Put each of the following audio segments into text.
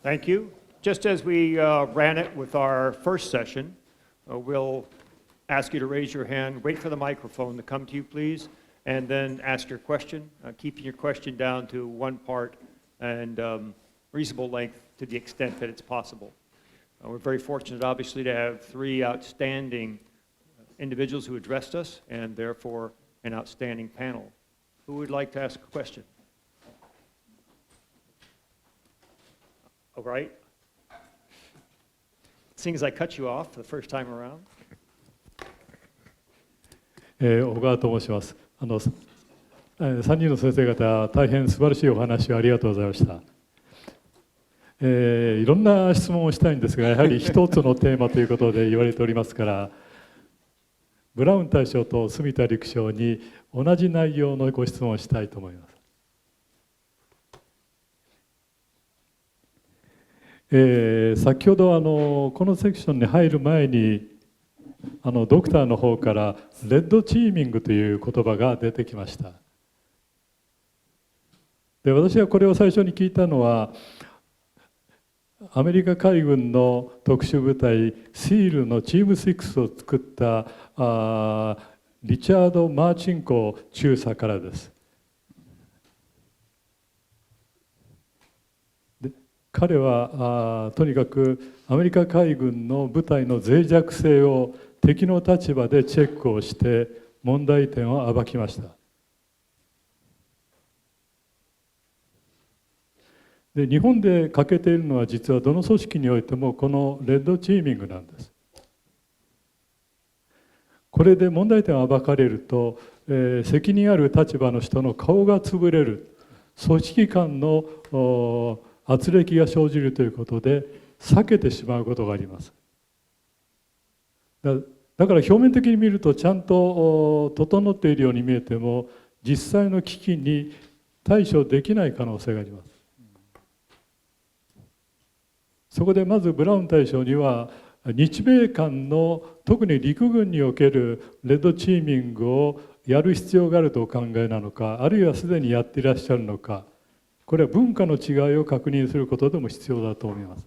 Thank you. Just as we ran it with our first session, we'll ask you to raise your hand, wait for the microphone to come to you, please, and then ask your question, keeping your question down to one part and reasonable length to the extent that it's possible. We're very fortunate, obviously, to have three outstanding individuals who addressed us, and therefore an outstanding panel. Who would like to ask a question? All right. Seeing as I cut you off for the first time around. 小川と申します。3人の先生方、大変素晴らしいお話をありがとうございました。いろんな質問をしたいんですが、やはり一つのテーマということで言われておりますから、ブラウン大将と住田陸将に同じ内容のご質問をしたいと思います。先ほどこのセクションに入る前にドクターの方からレッドチーミングという言葉が出てきました。で、私がこれを最初に聞いたのはアメリカ海軍の特殊部隊シールのチーム6を作ったリチャード・マーチンコ中佐からです。彼はとにかくアメリカ海軍の部隊の脆弱性を敵の立場でチェックをして問題点を暴きました。で、日本で欠けているのは実はどの組織においてもこのレッドチーミングなんです。これで問題点を暴かれると、責任ある立場の人の顔が潰れる、組織間の圧力が生じるということで避けてしまうことがあります。だから表面的に見るとちゃんと整っているように見えても実際の危機に対処できない可能性があります。そこでまずブラウン大将には日米間の特に陸軍におけるレッドチーミングをやる必要があるとお考えなのか、あるいはすでにやっていらっしゃるのか、これは文化の違いを確認することでも必要だと思います。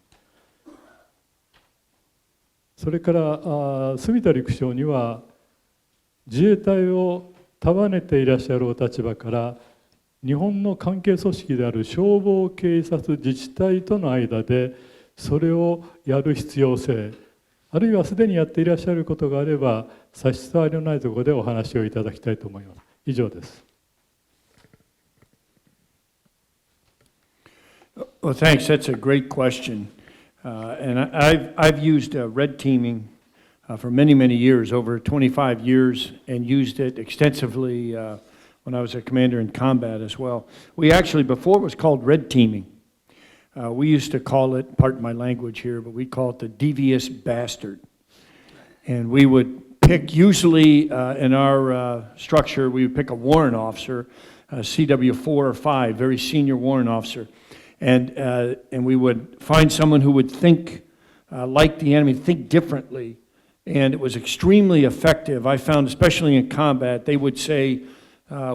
それから住田陸将には自衛隊を束ねていらっしゃるお立場から日本の関係組織である消防警察自治体との間でそれをやる必要性、あるいはすでにやっていらっしゃることがあれば差し障りのないところでお話をいただきたいと思います。以上です。Well, thanks. That's a great question. And I've used red teaming for many, many years, over 25 years, and used it extensively when I was a commander in combat as well. We actually, before it was called red teaming, we used to call it, pardon my language here, but we call it the devious bastard. And we would pick, usually in our structure, we would pick a warrant officer, CW 4 or 5, very senior warrant officer. And we would find someone who would think like the enemy, think differently. And it was extremely effective. I found, especially in combat, they would say,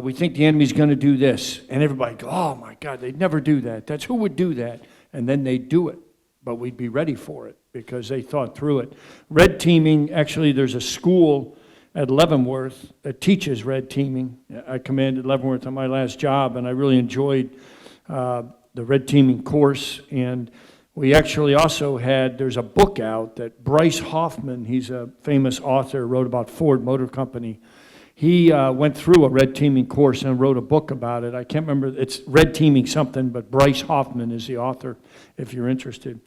we think the enemy's going to do this. And everybody go, oh my God, they'd never do that. That's who would do that. And then they'd do it. But we'd be ready for it because they thought through it. Red teaming, actually there's a school at Leavenworth that teaches red teaming. I commanded Leavenworth on my last job, and I really enjoyed the red teaming course. And we actually also had, there's a book out that Bryce Hoffman, he's a famous author, wrote about Ford Motor Company. He went through a red teaming course and wrote a book about it. I can't remember, it's red teaming something, but Bryce Hoffman is the author, if you're interested.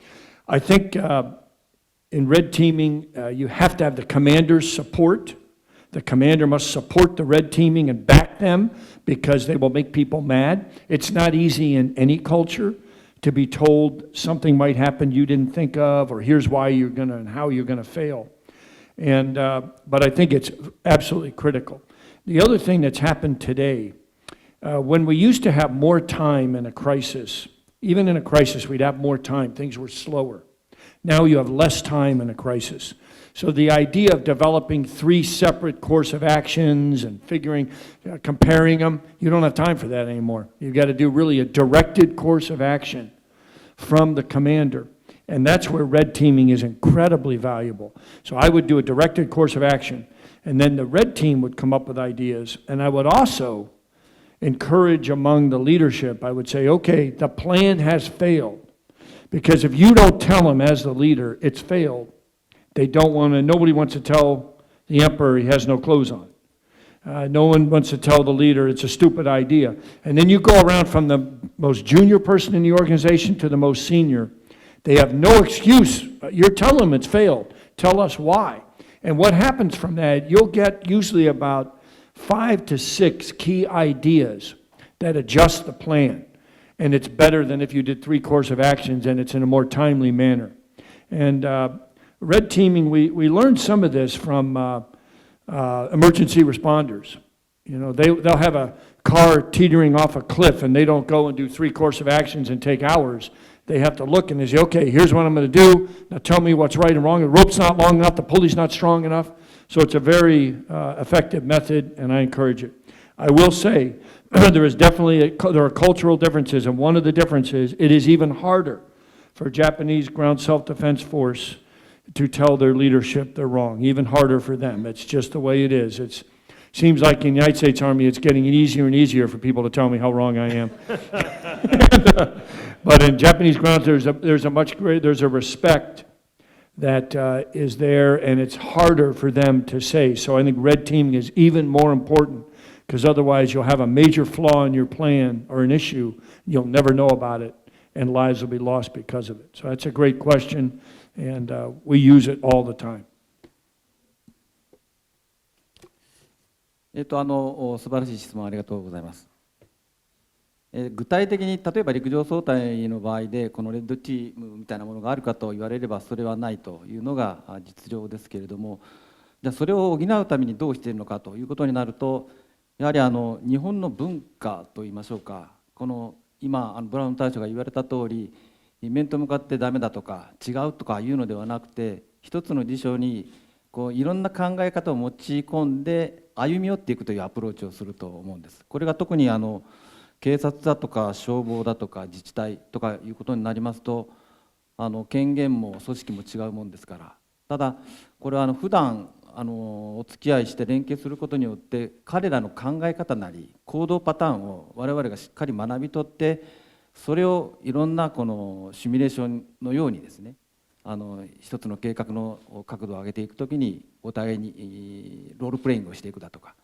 I think in red teaming, you have to have the commander's support. The commander must support the red teaming and back them because they will make people mad. It's not easy in any culture to be told something might happen you didn't think of, or here's why you're gonna and how you're gonna fail. And but I think it's absolutely critical. The other thing that's happened today, when we used to have more time in a crisis, even in a crisis we'd have more time, things were slower. Now you have less time in a crisis. So the idea of developing 3 separate course of actions and figuring, comparing them, you don't have time for that anymore. You've got to do really a directed course of action. from the commander. And that's where red teaming is incredibly valuable. So I would do a directed course of action, and then the red team would come up with ideas. And I would also encourage among the leadership, I would say, okay, the plan has failed. Because if you don't tell them as the leader, it's failed, they don't want to, nobody wants to tell the emperor he has no clothes on. No one wants to tell the leader it's a stupid idea. And then you go around from the most junior person in the organization to the most senior. They have no excuse. You're telling them it's failed. Tell us why. And what happens from that, you'll get usually about 5 to 6 key ideas that adjust the plan. And it's better than if you did 3 course of actions, and it's in a more timely manner. And red teaming, we learned some of this from emergency responders. You know, they'll have a car teetering off a cliff, and they don't go and do 3 course of actions and take hours. They have to look and they say, okay, here's what I'm going to do. Now tell me what's right and wrong. The rope's not long enough. The pulley's not strong enough. So it's a very effective method, and I encourage it. I will say there are cultural differences, and one of the differences, it is even harder for Japanese ground self-defense force to tell their leadership they're wrong, even harder for them. It's just the way it is. It seems like in the United States Army, it's getting easier and easier for people to tell me how wrong I am. But in Japanese ground, there's a respect that is there, and it's harder for them to say. So I think red teaming is even more important, because otherwise you'll have a major flaw in your plan or an issue, you'll never know about it, and lives will be lost because of it. So that's a great question, and we use it all the time. 素晴らしい質問ありがとうございます。具体的に例えば陸上総隊の場合でこのレッドチームみたいなものがあるかと言われればそれはないというのが実情ですけれども、じゃあそれを補うためにどうしているのかということになると、やはり日本の文化といいましょうか、この今ブラウン大将が言われた通り、面と向かってダメだとか違うとかいうのではなくて、一つの事象にいろんな考え方を持ち込んで歩み寄っていくというアプローチをすると思うんです。これが特に警察だとか消防だとか自治体とかいうことになりますと、権限も組織も違うもんですから。ただこれは普段お付き合いして連携することによって彼らの考え方なり行動パターンを我々がしっかり学び取って、それをいろんなこのシミュレーションのようにですね、一つの計画の角度を上げていくときにお互いにロールプレイングをしていくだとか、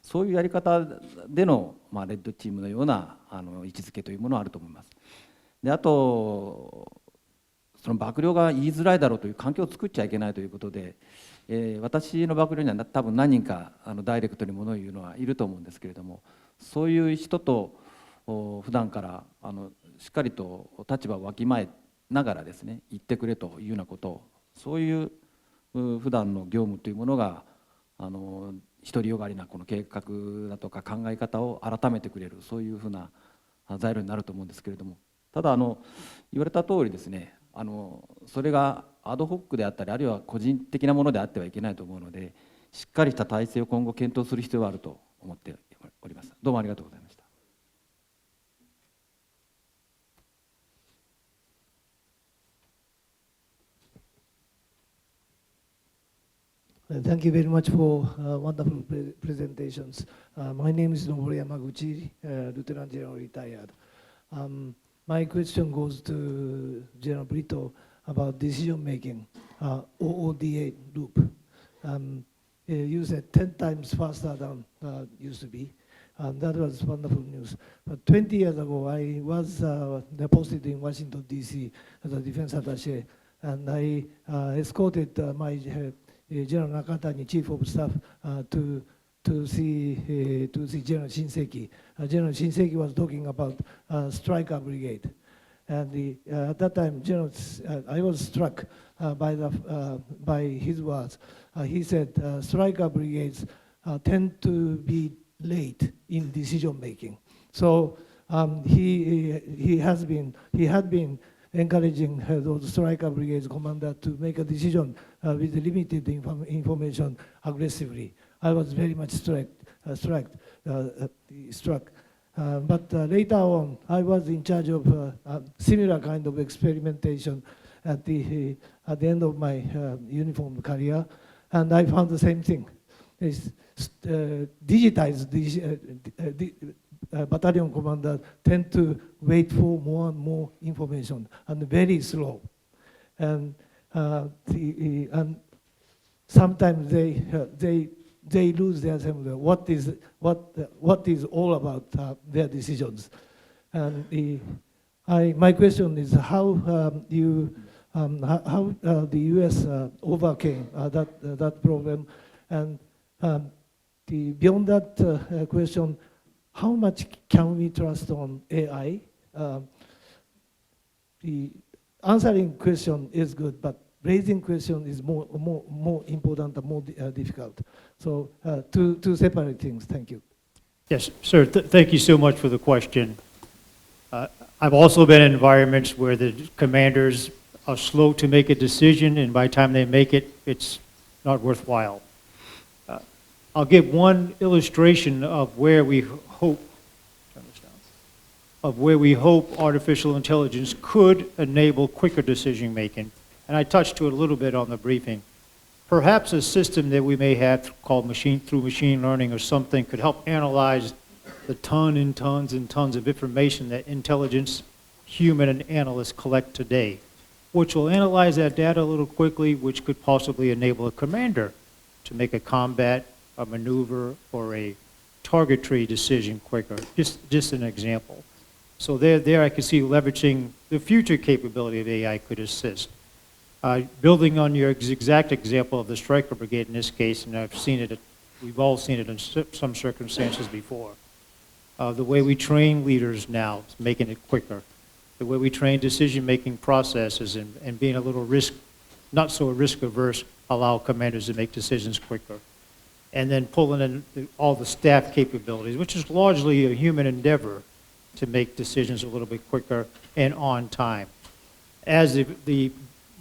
そういうやり方での、レッドチームのような位置づけというものはあると思います。であとその幕僚が言いづらいだろうという環境を作っちゃいけないということで、私の幕僚には多分何人かダイレクトにものを言うのはいると思うんですけれども、そういう人と普段からしっかりと立場をわきまえながらですね言ってくれというようなことを、そういう普段の業務というものが独りよがりなこの計画だとか考え方を改めてくれる、そういうふうな材料になると思うんですけれども、ただ言われた通りですね、それがアドホックであったりあるいは個人的なものであってはいけないと思うので、しっかりした体制を今後検討する必要があると思っております。どうもありがとうございました。Thank you very much for wonderful presentations. My name is Noboru Yamaguchi, Lieutenant General retired. My question goes to General Brito about decision making, OODA loop. You said 10 times faster than used to be. That was wonderful news. But 20 years ago, I was posted in Washington, D.C. as a defense attaché, and I escorted my General Nakatani, Chief of Staff, to see General Shinseki. General Shinseki was talking about Striker Brigade. And at that time, I was struck by his words. He said, Striker Brigades tend to be late in decision making. So he had been encouraging those Striker Brigades commander to make a decision with limited information aggressively. I was very much struck. But later on, I was in charge of a similar kind of experimentation at the end of my uniform career, and I found the same thing. It's, digitized battalion commanders tend to wait for more and more information and very slow, and and sometimes they lose their sense of what is all about their decisions. And my question is how how the U.S. overcame that problem, and beyond that question, how much can we trust on AI? The answering question is good, but raising question is more important and more difficult. So two separate things. Thank you. Yes, sir. Thank you so much for the question. I've also been in environments where the commanders are slow to make a decision, and by the time they make it, it's not worthwhile. I'll give one illustration of where we hope artificial intelligence could enable quicker decision making. And I touched to it a little bit on the briefing. Perhaps a system that we may have called through machine learning or something could help analyze the tons and tons of information that intelligence, human and analysts collect today, which will analyze that data a little quickly, which could possibly enable a commander to make a combat, a maneuver, or a targetry decision quicker. Just an example. So there I can see leveraging the future capability of AI could assist. Building on your exact example of the Stryker Brigade in this case, and I've seen it, we've all seen it in some circumstances before. The way we train leaders now is making it quicker. The way we train decision-making processes and being a little not so risk-averse, allow commanders to make decisions quicker. And then pulling in all the staff capabilities, which is largely a human endeavor to make decisions a little bit quicker and on time. As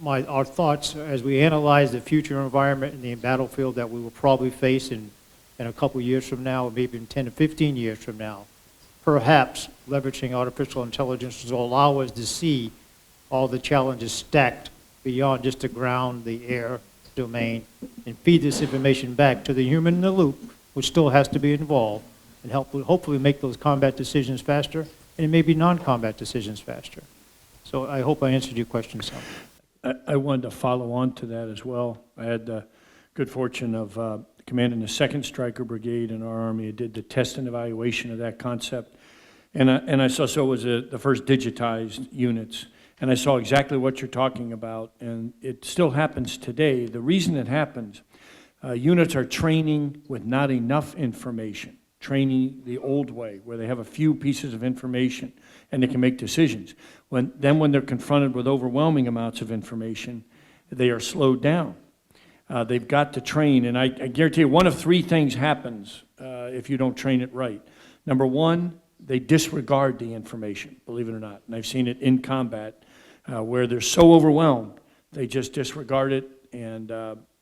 our thoughts as we analyze the future environment in the battlefield that we will probably face in a couple years from now, or maybe in 10 to 15 years from now, perhaps leveraging artificial intelligence will allow us to see all the challenges stacked beyond just the ground, the air domain, and feed this information back to the human in the loop, which still has to be involved, and hopefully make those combat decisions faster, and maybe non-combat decisions faster. So I hope I answered your question, Sam. I wanted to follow on to that as well. I had the good fortune of commanding the 2nd Stryker Brigade in our Army. I did the test and evaluation of that concept. And I saw, so it was the first digitized units. And I saw exactly what you're talking about. And it still happens today. The reason it happens, units are training with not enough information, training the old way, where they have a few pieces of information and they can make decisions. When they're confronted with overwhelming amounts of information, they are slowed down. They've got to train, and I guarantee you one of three things happens if you don't train it right. Number one, they disregard the information, believe it or not. And I've seen it in combat where they're so overwhelmed, they just disregard it, and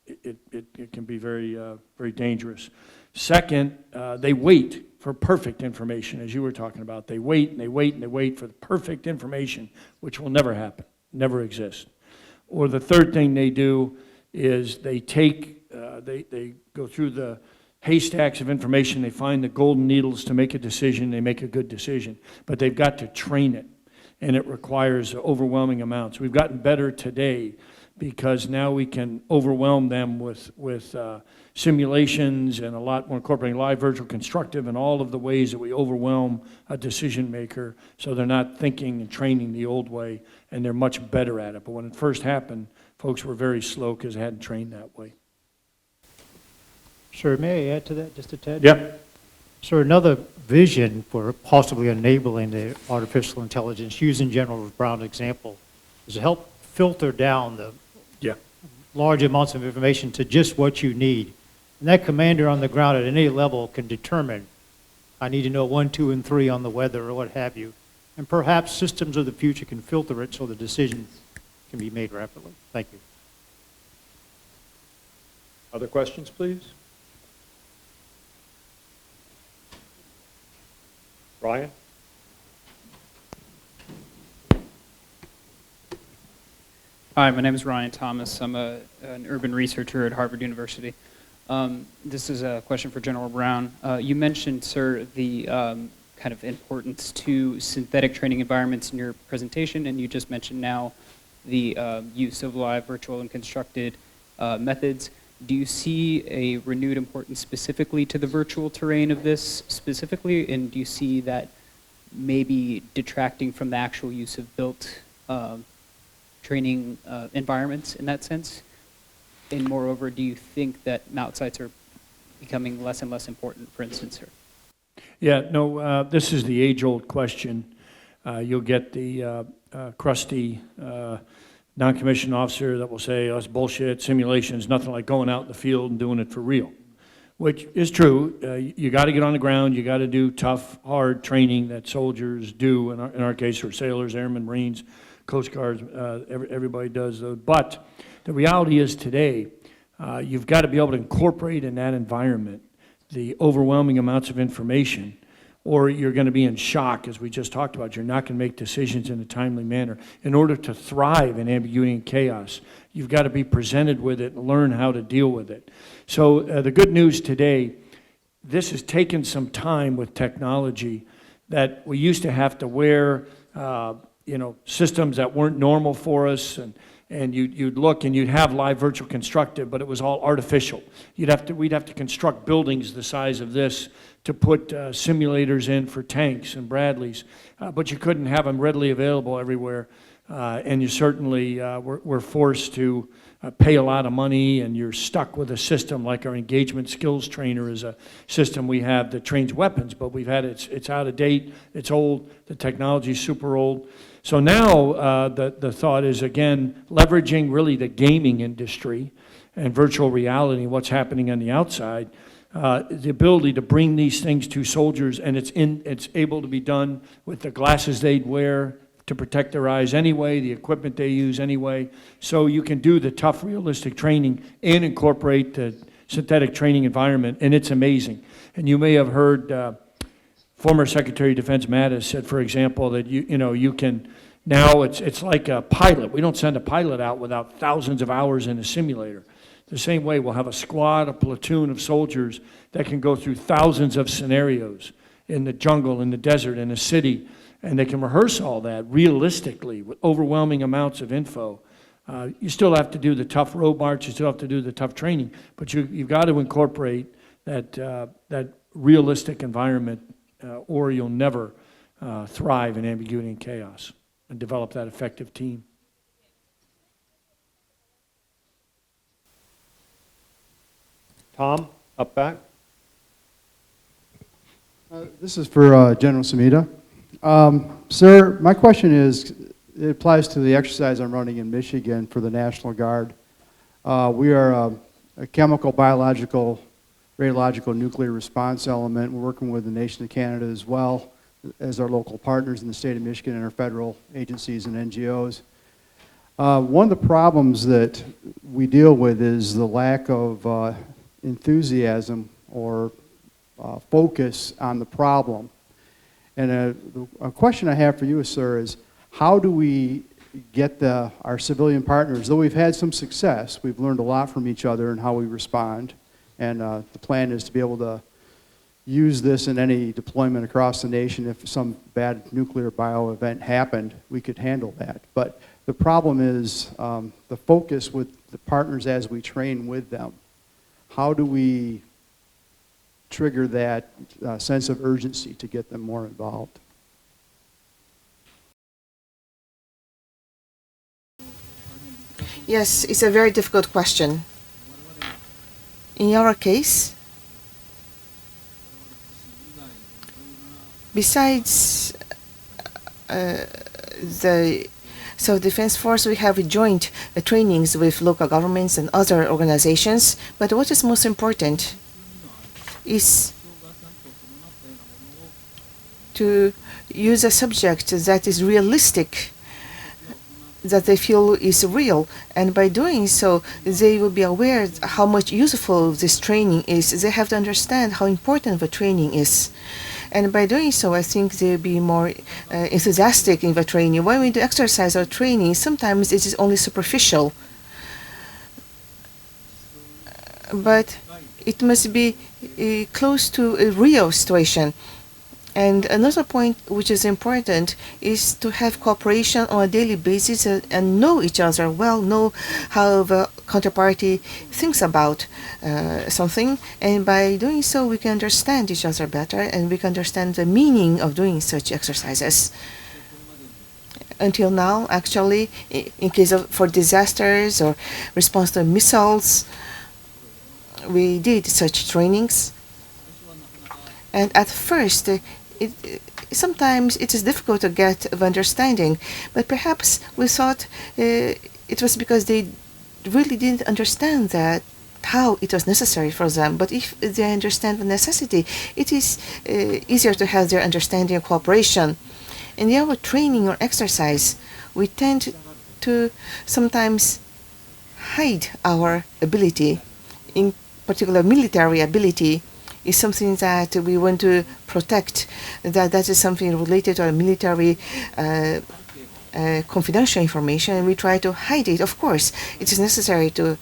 it can be very, very dangerous. Second, they wait for perfect information, as you were talking about. They wait and they wait and they wait for the perfect information, which will never happen, never exist. Or the third thing they do is they go through the haystacks of information, they find the golden needles to make a decision, they make a good decision. But they've got to train it, and it requires overwhelming amounts. We've gotten better today because now we can overwhelm them with simulations and a lot more incorporating live, virtual, constructive, and all of the ways that we overwhelm a decision maker so they're not thinking and training the old way, and they're much better at it. But when it first happened, folks were very slow because they hadn't trained that way. Sir, may I add to that just a tad? Yeah. Sir, another vision for possibly enabling the artificial intelligence, using General Brown's example, is to help filter down the large amounts of information to just what you need. And that commander on the ground at any level can determine, I need to know 1, 2, and 3 on the weather or what have you. And perhaps systems of the future can filter it so the decision can be made rapidly. Thank you. Other questions, please? Ryan? Hi, my name is Ryan Thomas. I'm an urban researcher at Harvard University. This is a question for General Brown. You mentioned, sir, the kind of importance to synthetic training environments in your presentation, and you just mentioned now the use of live, virtual, and constructed methods. Do you see a renewed importance specifically to the virtual terrain of this specifically, and do you see that maybe detracting from the actual use of built training environments in that sense? And moreover, do you think that mount sites are becoming less and less important, for instance, sir? Yeah, no, this is the age-old question. You'll get the crusty non-commissioned officer that will say, oh, it's bullshit, simulations, nothing like going out in the field and doing it for real, which is true. You got to get on the ground. You got to do tough, hard training that soldiers do, in our case, or sailors, airmen, Marines, Coast Guards, everybody does those. But the reality is today, you've got to be able to incorporate in that environment the overwhelming amounts of information, or you're going to be in shock, as we just talked about. You're not going to make decisions in a timely manner. In order to thrive in ambiguity and chaos, you've got to be presented with it and learn how to deal with it. So the good news today, this has taken some time with technology that we used to have to wear systems that weren't normal for us, and you'd look and you'd have live virtual constructed, but it was all artificial. We'd have to construct buildings the size of this to put simulators in for tanks and Bradleys, but you couldn't have them readily available everywhere, and you certainly were forced to pay a lot of money, and you're stuck with a system like our engagement skills trainer is a system we have that trains weapons, but we've had it's out of date, it's old, the technology's super old. So now the thought is, again, leveraging really the gaming industry and virtual reality, what's happening on the outside, the ability to bring these things to soldiers, and it's able to be done with the glasses they'd wear to protect their eyes anyway, the equipment they use anyway. So you can do the tough, realistic training and incorporate the synthetic training environment, and it's amazing. And you may have heard former Secretary of Defense Mattis said, for example, that you can now it's like a pilot. We don't send a pilot out without thousands of hours in a simulator. The same way, we'll have a squad, a platoon of soldiers that can go through thousands of scenarios in the jungle, in the desert, in a city, and they can rehearse all that realistically with overwhelming amounts of info. You still have to do the tough road march, you still have to do the tough training, but you've got to incorporate that realistic environment, or you'll never thrive in ambiguity and chaos and develop that effective team. Tom, up back. This is for General Sumida. Sir, my question is, it applies to the exercise I'm running in Michigan for the National Guard. We are a chemical, biological, radiological, nuclear response element. We're working with the nation of Canada as well as our local partners in the state of Michigan and our federal agencies and NGOs. One of the problems that we deal with is the lack of enthusiasm or focus on the problem. And a question I have for you, sir, is how do we get our civilian partners, though we've had some success, we've learned a lot from each other and how we respond, and the plan is to be able to use this in any deployment across the nation. If some bad nuclear bio event happened, we could handle that. But the problem is the focus with the partners as we train with them. How do we trigger that sense of urgency to get them more involved? Yes, it's a very difficult question. In our case, besides the Defense Force, we have joint trainings with local governments and other organizations. But what is most important is to use a subject that is realistic, that they feel is real, and by doing so, they will be aware how much useful this training is. They have to understand how important the training is. And by doing so, I think they'll be more enthusiastic in the training. When we do exercise or training, sometimes it is only superficial. But it must be close to a real situation. And another point which is important is to have cooperation on a daily basis and know each other well, know how the counterparty thinks about something. And by doing so, we can understand each other better and we can understand the meaning of doing such exercises. Until now, actually, in case of for disasters or response to missiles, we did such trainings. And at first, sometimes it is difficult to get the understanding, but perhaps we thought it was because they really didn't understand that how it was necessary for them. But if they understand the necessity, it is easier to have their understanding and cooperation. In our training or exercise, we tend to sometimes hide our ability, in particular military ability, is something that we want to protect. That is something related to our military confidential information, and we try to hide it. Of course, it is necessary to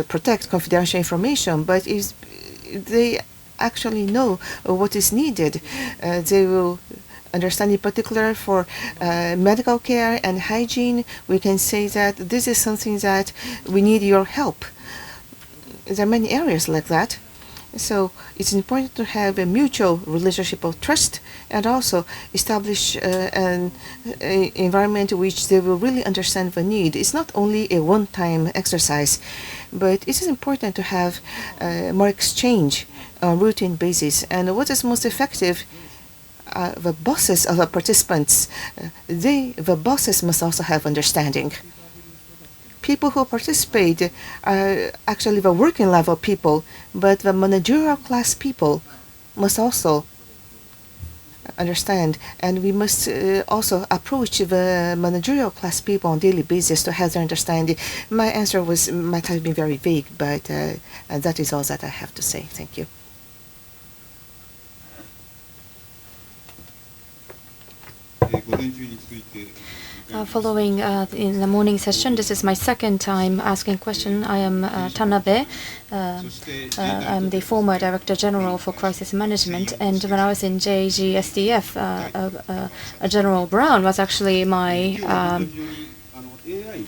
protect confidential information, but if they actually know what is needed, they will understand. In particular for medical care and hygiene, we can say that this is something that we need your help. There are many areas like that. So it's important to have a mutual relationship of trust and also establish an environment which they will really understand the need. It's not only a one-time exercise, but it is important to have more exchange on a routine basis. And what is most effective, the bosses of the participants, the bosses must also have understanding. People who participate are actually the working level people, but the managerial class people must also understand, and we must also approach the managerial class people on a daily basis to have their understanding. My answer might have been very vague, but that is all that I have to say. Thank you. Following in the morning session, this is my second time asking question. I am Tanabe. I'm the former Director General for Crisis Management, and when I was in JGSDF, General Brown was actually my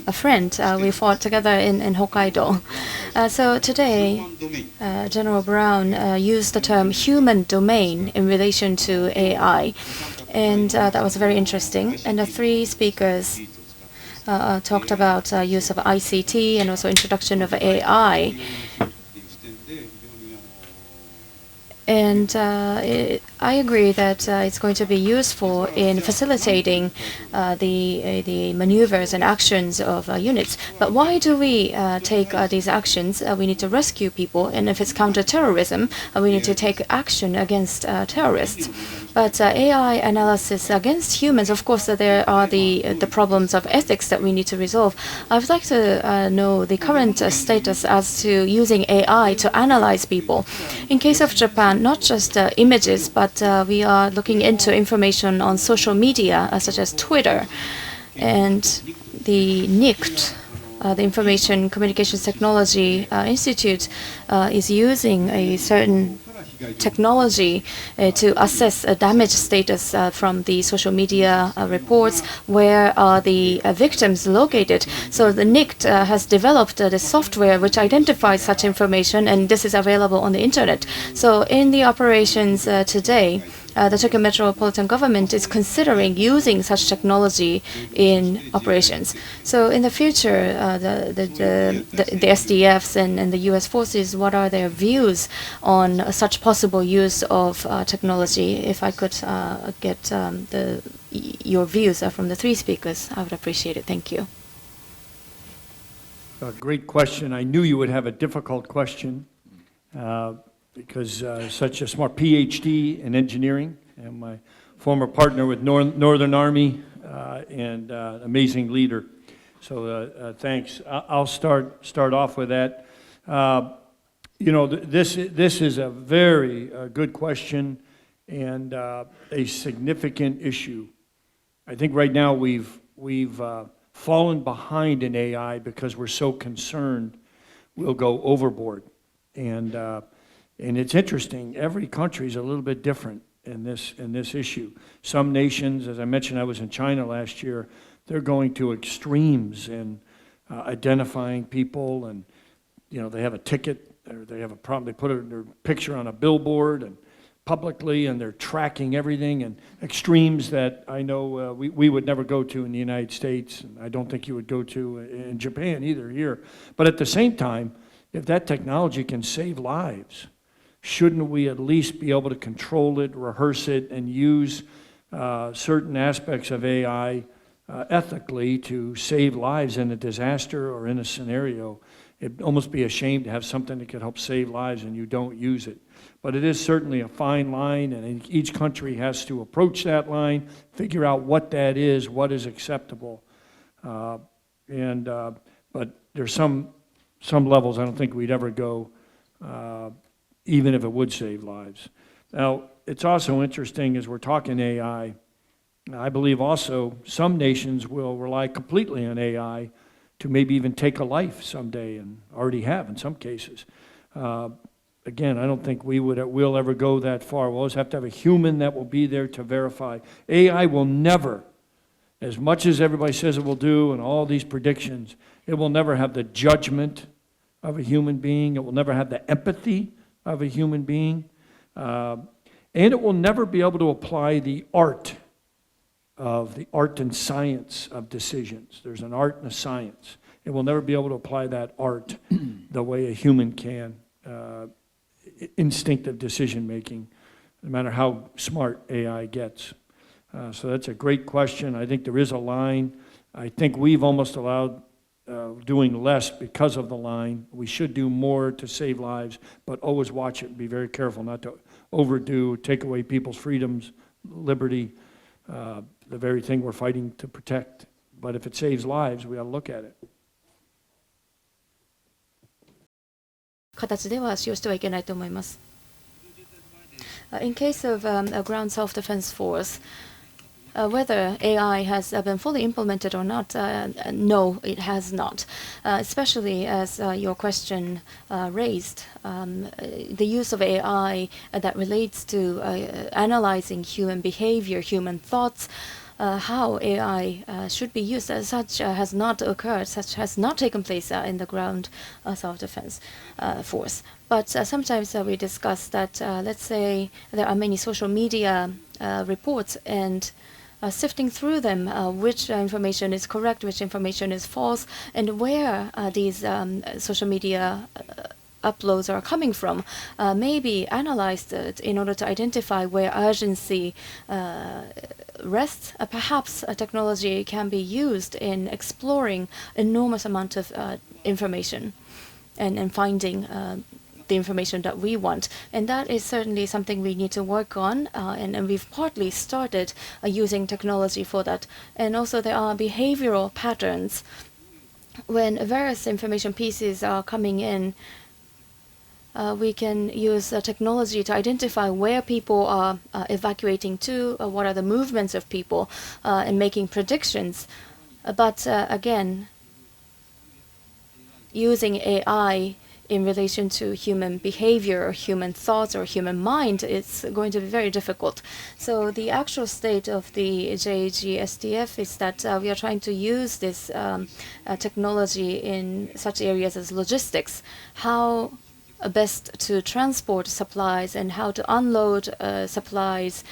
a friend. We fought together in Hokkaido. So today, General Brown used the term human domain in relation to AI. And that was very interesting. And the three speakers talked about use of ICT and also introduction of AI. And I agree that it's going to be useful in facilitating the maneuvers and actions of units. But why do we take these actions? We need to rescue people, and if it's counterterrorism, we need to take action against terrorists. But AI analysis against humans, of course, there are the problems of ethics that we need to resolve. I would like to know the current status as to using AI to analyze people. In case of Japan, not just images, but we are looking into information on social media, such as Twitter. And the NICT, the Information Communications Technology Institute, is using a certain technology to assess damage status from the social media reports. Where are the victims located? So the NICT has developed the software which identifies such information, and this is available on the internet. So in the operations today, the Tokyo Metropolitan Government is considering using such technology in operations. So in the future, the SDFs and the U.S. forces, what are their views on such possible use of technology? If I could get your views from the three speakers, I would appreciate it. Thank you. A great question. I knew you would have a difficult question. Because such a smart PhD in engineering, and my former partner with Northern Army, and amazing leader. So thanks. I'll start off with that. You know, this is a very good question, and a significant issue. I think right now we've fallen behind in AI because we're so concerned we'll go overboard. And it's interesting, every country is a little bit different in this issue. Some nations, as I mentioned, I was in China last year, they're going to extremes in identifying people, and they have a ticket, or they have a problem, they put their picture on a billboard and publicly, and they're tracking everything, and extremes that I know we would never go to in the United States, and I don't think you would go to in Japan either here. But at the same time, if that technology can save lives, shouldn't we at least be able to control it, rehearse it, and use certain aspects of AI ethically to save lives in a disaster or in a scenario? It'd almost be a shame to have something that could help save lives and you don't use it. But it is certainly a fine line, and each country has to approach that line, figure out what that is, what is acceptable. But there's some levels I don't think we'd ever go, even if it would save lives. Now, it's also interesting as we're talking AI, I believe also some nations will rely completely on AI to maybe even take a life someday, and already have in some cases. Again, I don't think we'll ever go that far. We'll always have to have a human that will be there to verify. AI will never, as much as everybody says it will do and all these predictions, it will never have the judgment of a human being. It will never have the empathy of a human being. And it will never be able to apply the art and science of decisions. There's an art and a science. It will never be able to apply that art the way a human can. Instinctive decision making, no matter how smart AI gets. So that's a great question. I think there is a line. I think we've almost allowed doing less because of the line. We should do more to save lives, but always watch it and be very careful not to overdo, take away people's freedoms, liberty, the very thing we're fighting to protect. But if it saves lives, we ought to look at it. 形では使用してはいけないと思います。In case of a ground self-defense force, whether AI has been fully implemented or not, no, it has not. Especially as your question raised, the use of AI that relates to analyzing human behavior, human thoughts, how AI should be used, such has not occurred, such has not taken place in the ground self-defense force. But sometimes we discuss that, let's say, there are many social media reports, and sifting through them, which information is correct, which information is false, and where these social media uploads are coming from, maybe analyzed in order to identify where urgency rests. Perhaps technology can be used in exploring enormous amount of information and finding the information that we want. And that is certainly something we need to work on, and we've partly started using technology for that. And also there are behavioral patterns. When various information pieces are coming in, we can use technology to identify where people are evacuating to, what are the movements of people, and making predictions. But again, using AI in relation to human behavior or human thoughts or human mind, it's going to be very difficult. So the actual state of the JGSTF is that we are trying to use this technology in such areas as logistics, how best to transport supplies and how to unload supplies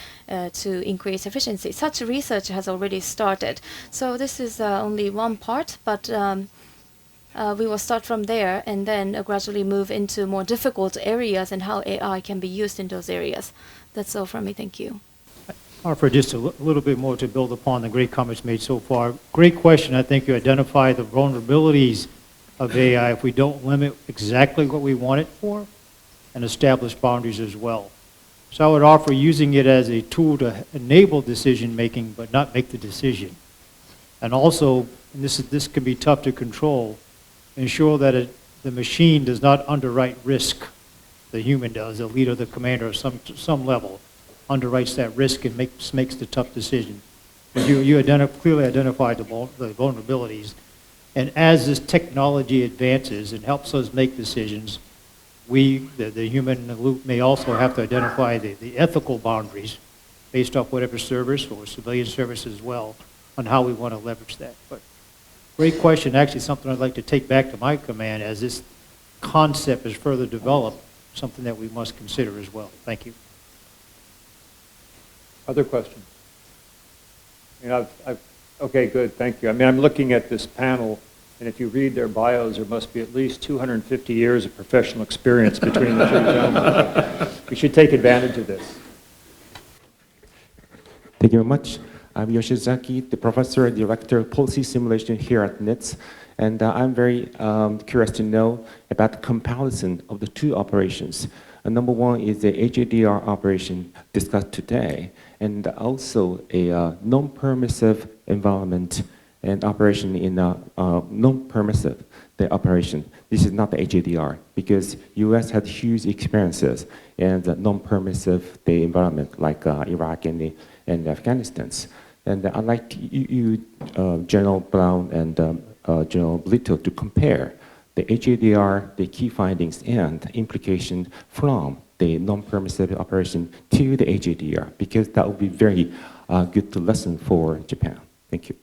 to increase efficiency. Such research has already started. So this is only one part, but we will start from there and then gradually move into more difficult areas and how AI can be used in those areas. That's all from me. Thank you. Offer just a little bit more to build upon the great comments made so far. Great question. I think you identify the vulnerabilities of AI if we don't limit exactly what we want it for and establish boundaries as well. So I would offer using it as a tool to enable decision making but not make the decision. And also, and this can be tough to control, ensure that the machine does not underwrite risk. The human does, the leader, the commander of some level. underwrites that risk and makes the tough decision. But you clearly identified the vulnerabilities. And as this technology advances and helps us make decisions, we, the human in the loop, may also have to identify the ethical boundaries based off whatever service or civilian service as well on how we want to leverage that. But great question, actually something I'd like to take back to my command as this concept is further developed, something that we must consider as well. Thank you. Other questions? Okay, good, thank you. I mean, I'm looking at this panel, and if you read their bios, there must be at least 250 years of professional experience between the two gentlemen. We should take advantage of this. Thank you very much. I'm Yoshizaki, the Professor and Director of Policy Simulation here at NITS, and I'm very curious to know about the comparison of the two operations. Number one is the HADR operation discussed today, and also a non-permissive environment and operation in a non-permissive the operation. This is not the HADR, because U.S. had huge experiences in the non-permissive the environment like Iraq and Afghanistan. And I'd like you, General Brown and General Brito, to compare the HADR, the key findings and implication from the non-permissive operation to the HADR, because that would be very good to lesson for Japan. Thank you.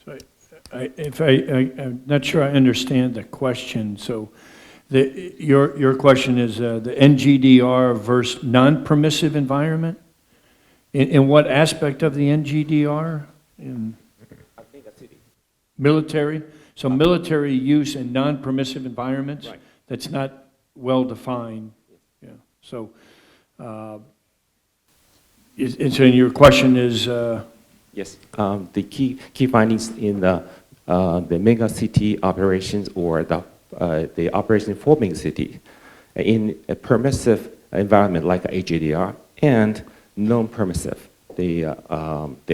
So I'm not sure I understand the question. So your question is the NGDR versus non-permissive environment? In what aspect of the NGDR? In military? So military use in non-permissive environments? Right. That's not well defined. Yeah. So, so your question is? Yes. The key findings in the Megacity operations or the operation for Megacity in a permissive environment like HADR and non-permissive, the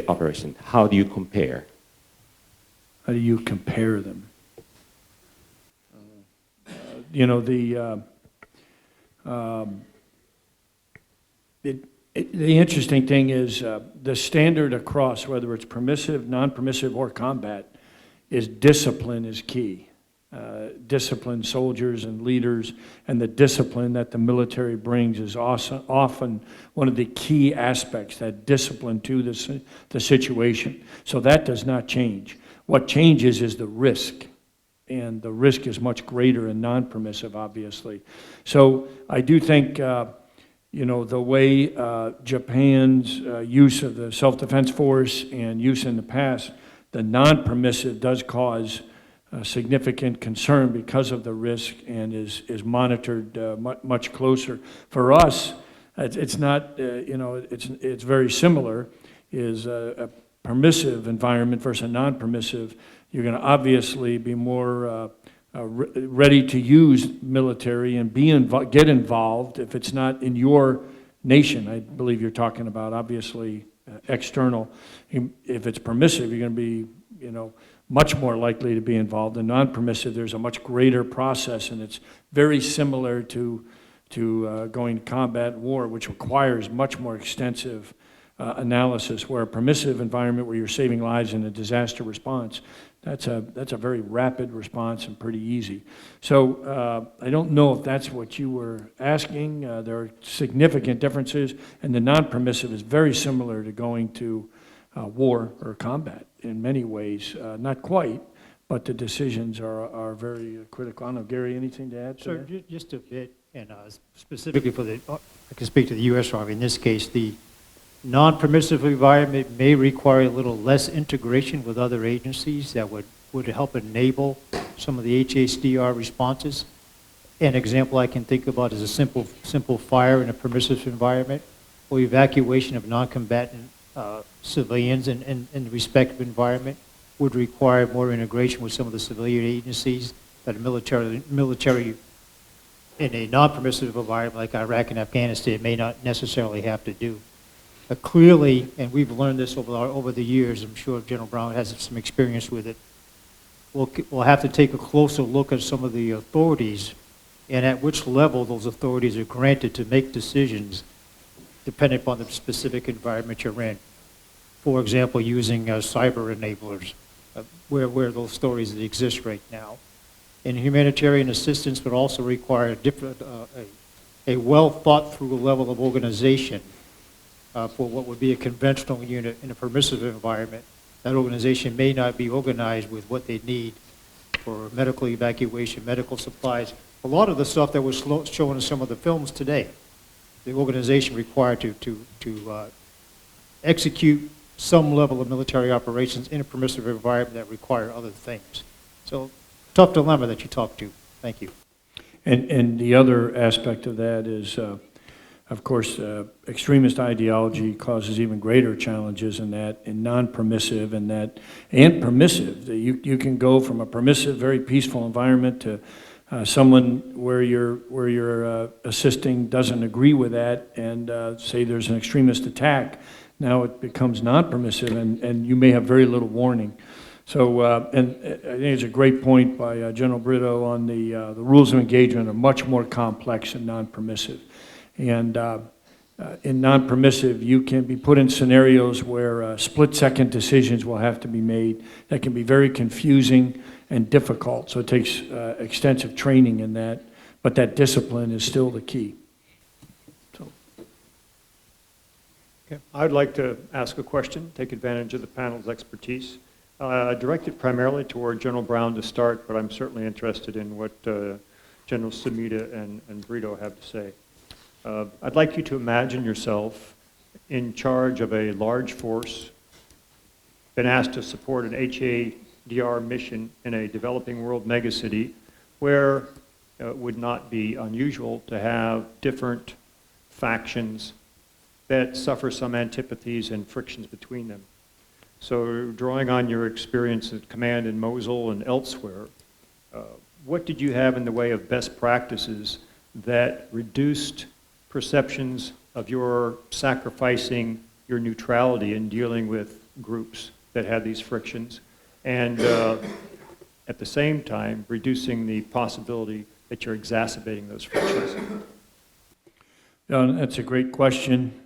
operation. How do you compare? How do you compare them? You know, the interesting thing is the standard across, whether it's permissive, non-permissive, or combat, is discipline is key. Discipline soldiers and leaders, and the discipline that the military brings is often one of the key aspects, that discipline to the situation. So that does not change. What changes is the risk, and the risk is much greater in non-permissive, obviously. So I do think, you know, the way Japan's use of the self-defense force and use in the past, the non-permissive does cause significant concern because of the risk and is monitored much closer. For us, it's not, you know, it's very similar, is a permissive environment versus a non-permissive. You're going to obviously be more ready to use military and get involved if it's not in your nation. I believe you're talking about, obviously, external. If it's permissive, you're going to be, you know, much more likely to be involved. In non-permissive, there's a much greater process, and it's very similar to going to combat war, which requires much more extensive analysis, where a permissive environment where you're saving lives in a disaster response, that's a very rapid response and pretty easy. So I don't know if that's what you were asking. There are significant differences, and the non-permissive is very similar to going to war or combat in many ways. Not quite, but the decisions are very critical. I don't know, Gary, anything to add to Sir, that? just a bit, and specifically for the, I can speak to the U.S. Army. In this case, the non-permissive environment may require a little less integration with other agencies that would help enable some of the HHDR responses. An example I can think about is a simple fire in a permissive environment, or evacuation of non-combatant civilians in the respective environment would require more integration with some of the civilian agencies that a military in a non-permissive environment like Iraq and Afghanistan may not necessarily have to do. But clearly, and we've learned this over the years, I'm sure General Brown has some experience with it, we'll have to take a closer look at some of the authorities and at which level those authorities are granted to make decisions depending upon the specific environment you're in. For example, using cyber enablers, where those stories exist right now. And humanitarian assistance would also require a well-thought-through level of organization for what would be a conventional unit in a permissive environment. That organization may not be organized with what they need for medical evacuation, medical supplies. A lot of the stuff that was shown in some of the films today, the organization required to execute some level of military operations in a permissive environment that require other things. So, tough dilemma that you talked to. Thank you. And the other aspect of that is, of course, extremist ideology causes even greater challenges in that, in non-permissive and permissive. You can go from a permissive, very peaceful environment to someone where you're assisting doesn't agree with that, and say there's an extremist attack. Now it becomes non-permissive, and you may have very little warning. So, and I think it's a great point by General Brito on the rules of engagement are much more complex than non-permissive. And in non-permissive, you can be put in scenarios where split-second decisions will have to be made that can be very confusing and difficult. So it takes extensive training in that, but that discipline is still the key. So. Okay. I'd like to ask a question, take advantage of the panel's expertise. Directed primarily toward General Brown to start, but I'm certainly interested in what General Sumida and Brito have to say. I'd like you to imagine yourself in charge of a large force, been asked to support an HADR mission in a developing world megacity where it would not be unusual to have different factions that suffer some antipathies and frictions between them. So drawing on your experience at command in Mosul and elsewhere, what did you have in the way of best practices that reduced perceptions of your sacrificing your neutrality in dealing with groups that had these frictions, and at the same time reducing the possibility that you're exacerbating those frictions? That's a great question.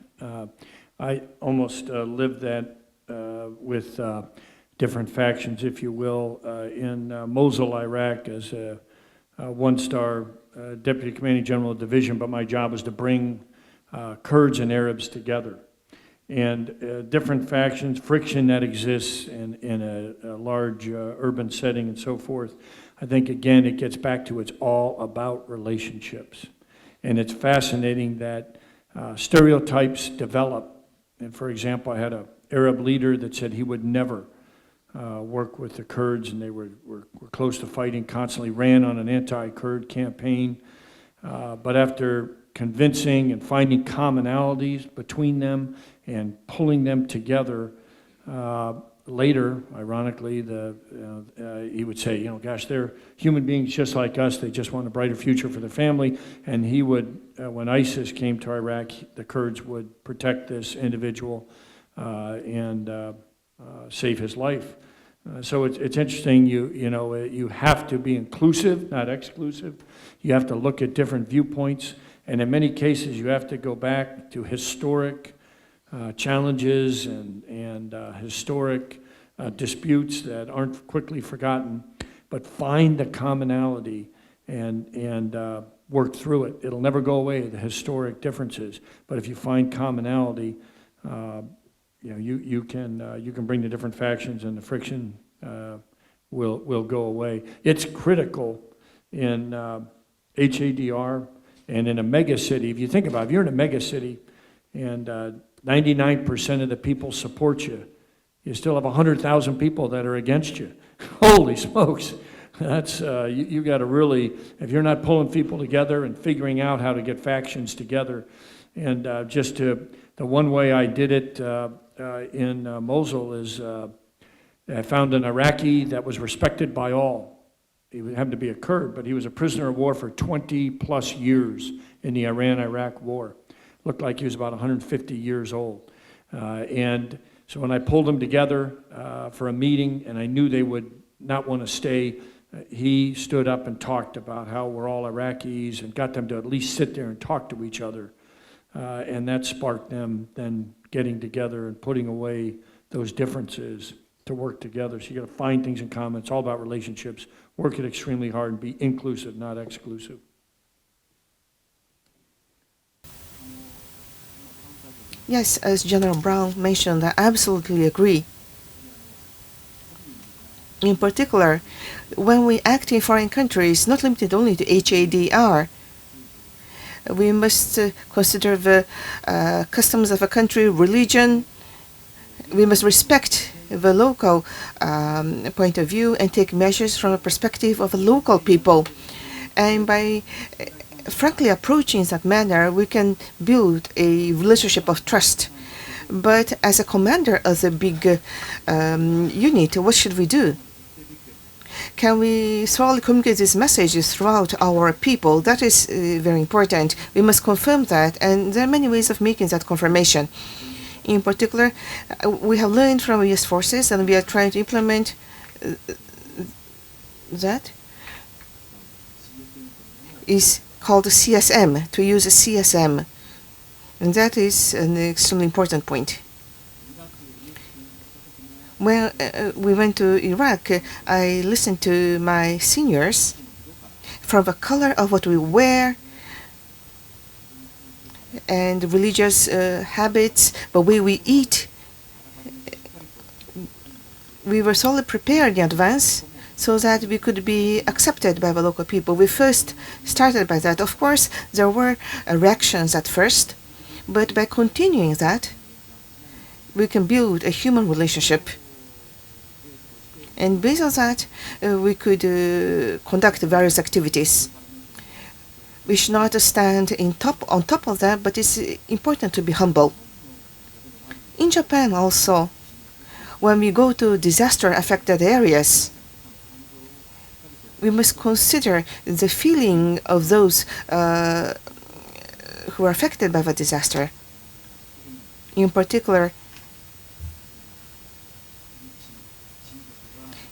I almost lived that with different factions, if you will, in Mosul, Iraq, as a one-star deputy commanding general of division, but my job was to bring Kurds and Arabs together. And different factions, friction that exists in a large urban setting and so forth, I think, again, it gets back to it's all about relationships. And it's fascinating that stereotypes develop. And for example, I had an Arab leader that said he would never work with the Kurds, and they were close to fighting, constantly ran on an anti-Kurd campaign. But after convincing and finding commonalities between them and pulling them together, later, ironically, he would say, gosh, they're human beings just like us. They just want a brighter future for their family. And he would, when ISIS came to Iraq, the Kurds would protect this individual and save his life. So it's interesting. You have to be inclusive, not exclusive. You have to look at different viewpoints, and in many cases, you have to go back to historic challenges and historic disputes that aren't quickly forgotten, but find the commonality and work through it. It'll never go away, the historic differences, but if you find commonality, you can bring the different factions, and the friction will go away. It's critical in HADR and in a megacity. If you think about it, if you're in a megacity and 99% of the people support you, you still have 100,000 people that are against you. Holy smokes! That's you got to really, if you're not pulling people together and figuring out how to get factions together, and the one way I did it in Mosul is I found an Iraqi that was respected by all. He happened to be a Kurd, but he was a prisoner of war for 20 plus years in the Iran-Iraq war. Looked like he was about 150 years old. And so when I pulled them together for a meeting, and I knew they would not want to stay he stood up and talked about how we're all Iraqis and got them to at least sit there and talk to each other. And that sparked them then getting together and putting away those differences to work together. So you got to find things in common. It's all about relationships. Work it extremely hard and be inclusive, not exclusive. Yes, as General Brown mentioned, I absolutely agree. In particular, when we act in foreign countries, not limited only to HADR, we must consider the customs of a country, religion. We must respect the local point of view and take measures from the perspective of the local people. And by frankly approaching that manner, we can build a relationship of trust. But as a commander of the big unit, what should we do? Can we thoroughly communicate these messages throughout our people? That is very important. We must confirm that, and there are many ways of making that confirmation. In particular, we have learned from U.S. forces, and we are trying to implement that. Is called CSM, to use a CSM. And that is an extremely important point. When we went to Iraq, I listened to my seniors from the color of what we wear and religious habits, the way we eat. We were solely prepared in advance so that we could be accepted by the local people. We first started by that. Of course, there were reactions at first, but by continuing that, we can build a human relationship. And based on that, we could conduct various activities. We should not stand on top of that, but it's important to be humble. In Japan also, when we go to disaster-affected areas, we must consider the feeling of those who are affected by the disaster. In particular,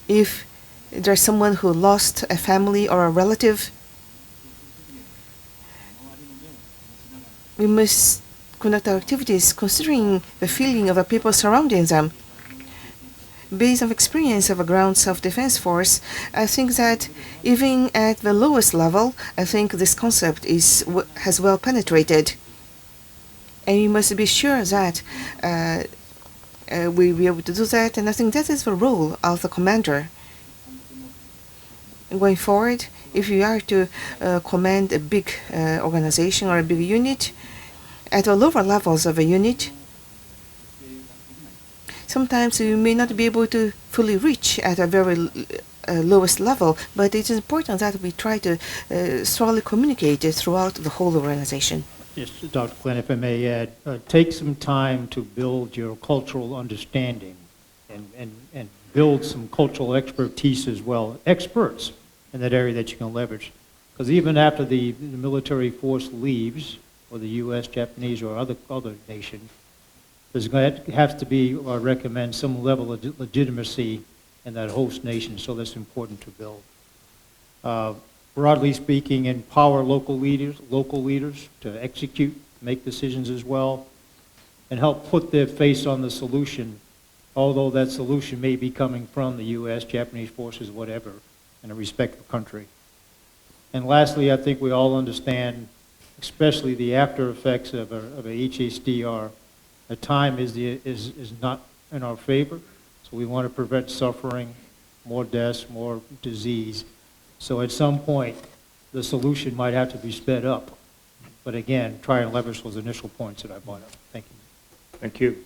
if there's someone who lost a family or a relative, we must conduct our activities considering the feeling of the people surrounding them. Based on experience of a ground self-defense force, I think that even at the lowest level, I think this concept has well penetrated. And we must be sure that we will be able to do that, and I think that is the role of the commander. Going forward, if you are to command a big organization or a big unit, at the lower levels of a unit, sometimes you may not be able to fully reach at a very lowest level, but it is important that we try to thoroughly communicate it throughout the whole organization. Yes, Dr. Glenn, if I may add, take some time to build your cultural understanding and build some cultural expertise as well, experts in that area that you can leverage. Because even after the military force leaves, or the U.S., Japanese, or other nation, there's going to have to be, or I recommend, some level of legitimacy in that host nation, so that's important to build. Broadly speaking, empower local leaders to execute, make decisions as well, and help put their face on the solution, although that solution may be coming from the U.S., Japanese forces, whatever, in a respective country. And lastly, I think we all understand, especially the after effects of a HHDR. The time is not in our favor, so we want to prevent suffering, more deaths, more disease. So at some point, the solution might have to be sped up. But again, try and leverage those initial points that I brought up. Thank you. Thank you.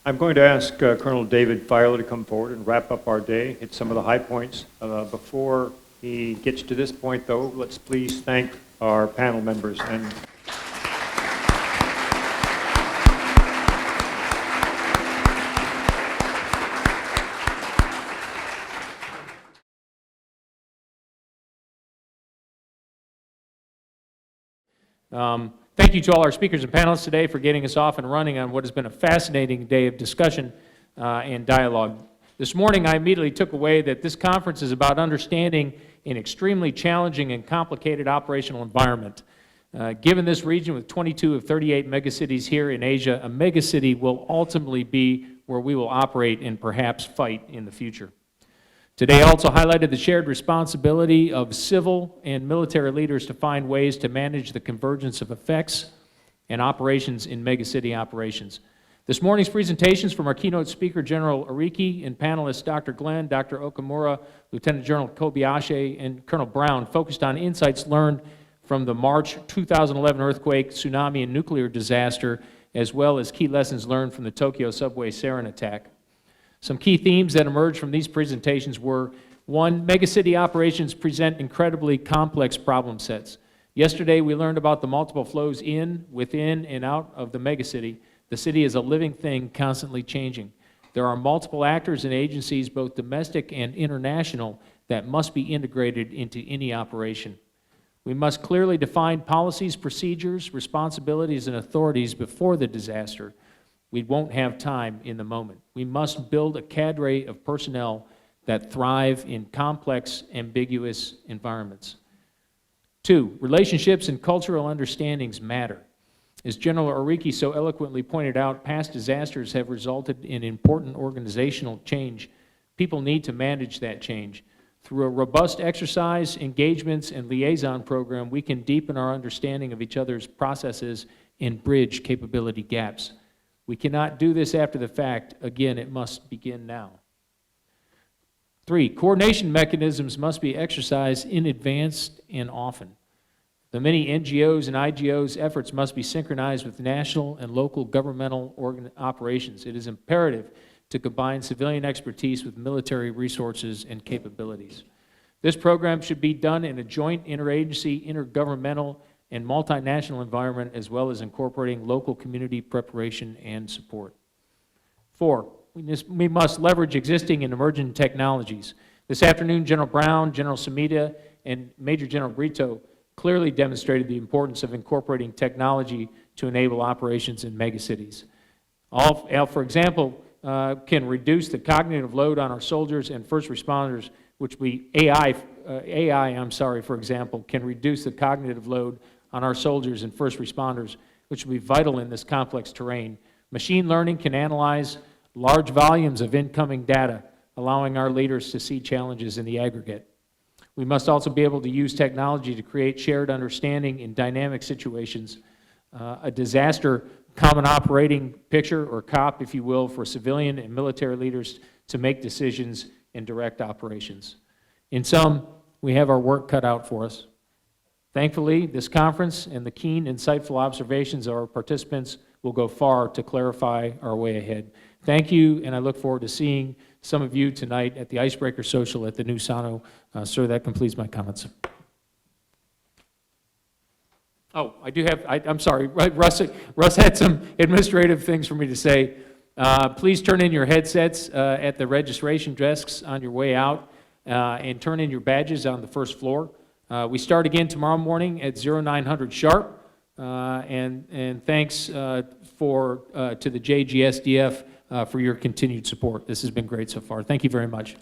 I'm going to ask Colonel David Filer to come forward and wrap up our day, hit some of the high points. Before he gets to this point, though, let's please thank our panel members. And Thank you to all our speakers and panelists today for getting us off and running on what has been a fascinating day of discussion and dialogue. This morning, I immediately took away that this conference is about understanding an extremely challenging and complicated operational environment. Given this region with 22 of 38 megacities here in Asia, a megacity will ultimately be where we will operate and perhaps fight in the future. Today also highlighted the shared responsibility of civil and military leaders to find ways to manage the convergence of effects and operations in megacity operations. This morning's presentations from our keynote speaker, General Ariki, and panelists Dr. Glenn, Dr. Okamura, Lieutenant General Kobayashi, and Colonel Brown focused on insights learned from the March 2011 earthquake, tsunami, and nuclear disaster, as well as key lessons learned from the Tokyo subway sarin attack. Some key themes that emerged from these presentations were, one, megacity operations present incredibly complex problem sets. Yesterday, we learned about the multiple flows in, within, and out of the megacity. The city is a living thing, constantly changing. There are multiple actors and agencies, both domestic and international, that must be integrated into any operation. We must clearly define policies, procedures, responsibilities, and authorities before the disaster. We won't have time in the moment. We must build a cadre of personnel that thrive in complex, ambiguous environments. Two, relationships and cultural understandings matter. As General Ariki so eloquently pointed out, past disasters have resulted in important organizational change. People need to manage that change. Through a robust exercise, engagements, and liaison program, we can deepen our understanding of each other's processes and bridge capability gaps. We cannot do this after the fact. Again, it must begin now. Three, coordination mechanisms must be exercised in advance and often. The many NGOs and IGOs' efforts must be synchronized with national and local governmental operations. It is imperative to combine civilian expertise with military resources and capabilities. This program should be done in a joint interagency, intergovernmental, and multinational environment, as well as incorporating local community preparation and support. Four, we must leverage existing and emerging technologies. This afternoon, General Brown, General Sumida, and Major General Brito clearly demonstrated the importance of incorporating technology to enable operations in megacities. For example, can reduce the cognitive load on our soldiers and first responders, which we, AI, for example, can reduce the cognitive load on our soldiers and first responders, which will be vital in this complex terrain. Machine learning can analyze large volumes of incoming data, allowing our leaders to see challenges in the aggregate. We must also be able to use technology to create shared understanding in dynamic situations, a disaster common operating picture, or COP, if you will, for civilian and military leaders to make decisions and direct operations. In sum, we have our work cut out for us. Thankfully, this conference and the keen, insightful observations of our participants will go far to clarify our way ahead. Thank you, and I look forward to seeing some of you tonight at the Icebreaker Social at the new Sano. Sir, that completes my comments. Oh, I do have, I'm sorry, Russ had some administrative things for me to say. Please turn in your headsets at the registration desks on your way out, and turn in your badges on the first floor. We start again tomorrow morning at 0900 sharp, and thanks to the JGSDF for your continued support. This has been great so far. Thank you very much.